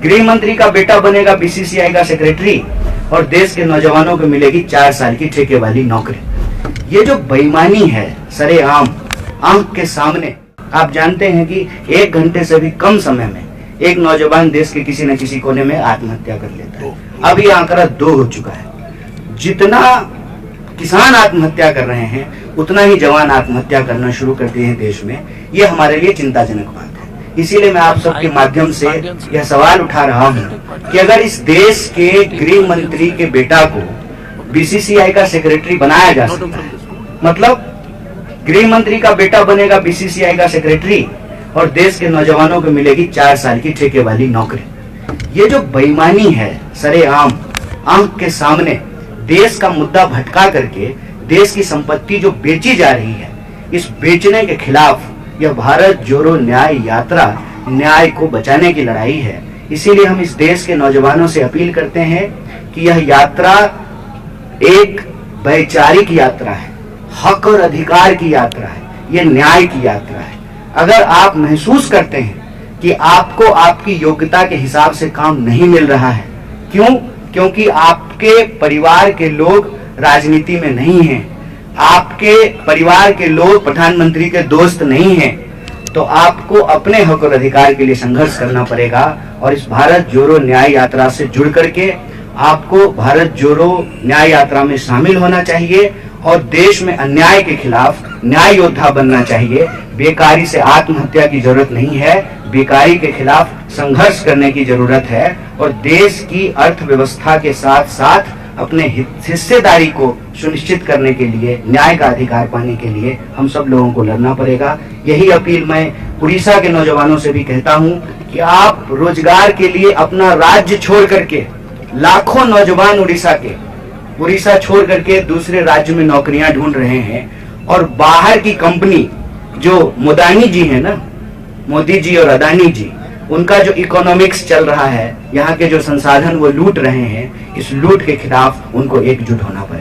गृह मंत्री का बेटा बनेगा बीसीसीआई का सेक्रेटरी और देश के नौजवानों को मिलेगी 4 साल की ठेके वाली नौकरी। ये जो बेईमानी है सरेआम आंख के सामने, आप जानते हैं कि 1 घंटे से भी कम समय में एक नौजवान देश के किसी न किसी कोने में आत्महत्या कर लेता है। अब ये आंकड़ा 2 हो चुका है। जितना किसान आत्महत्या कर रहे हैं उतना ही जवान आत्महत्या करना शुरू करते हैं देश में। ये हमारे लिए चिंताजनक बात है। इसीलिए मैं आप सबके माध्यम से यह सवाल उठा रहा हूं कि अगर इस देश के गृह मंत्री के बेटा को बीसीसीआई का सेक्रेटरी बनाया जा सकता है, मतलब गृह मंत्री का बेटा बनेगा बीसीसीआई का सेक्रेटरी और देश के नौजवानों को मिलेगी 4 साल की ठेके वाली नौकरी। ये जो बेईमानी है सरेआम आंख के सामने, देश का मुद्दा भटका करके देश की संपत्ति जो बेची जा रही है, इस बेचने के खिलाफ यह भारत जोड़ो न्याय यात्रा न्याय को बचाने की लड़ाई है। इसीलिए हम इस देश के नौजवानों से अपील करते हैं कि यह यात्रा एक वैचारिक यात्रा है, हक और अधिकार की यात्रा है, यह न्याय की यात्रा है। अगर आप महसूस करते हैं कि आपको आपकी योग्यता के हिसाब से काम नहीं मिल रहा है, क्यों? क्योंकि आपके परिवार के लोग राजनीति में नहीं हैं, आपके परिवार के लोग प्रधानमंत्री के दोस्त नहीं हैं, तो आपको अपने हक और अधिकार के लिए संघर्ष करना पड़ेगा। और इस भारत जोड़ो न्याय यात्रा से जुड़ करके आपको भारत जोड़ो न्याय यात्रा में शामिल होना चाहिए और देश में अन्याय के खिलाफ न्याय योद्धा बनना चाहिए। बेकारी से आत्महत्या की जरूरत नहीं है, बेकारी के खिलाफ संघर्ष करने की जरूरत है और देश की अर्थव्यवस्था के साथ साथ अपने हिस्सेदारी को सुनिश्चित करने के लिए, न्याय का अधिकार पाने के लिए हम सब लोगों को लड़ना पड़ेगा। यही अपील मैं उड़ीसा के नौजवानों से भी कहता हूं कि आप रोजगार के लिए अपना राज्य छोड़ करके, लाखों नौजवान उड़ीसा छोड़ करके दूसरे राज्य में नौकरियां ढूंढ रहे हैं और बाहर की कंपनी जो मोदानी जी है ना, मोदी जी और अदानी जी, उनका जो इकोनॉमिक्स चल रहा है, यहाँ के जो संसाधन वो लूट रहे हैं, इस लूट के खिलाफ उनको एकजुट होना पड़ेगा।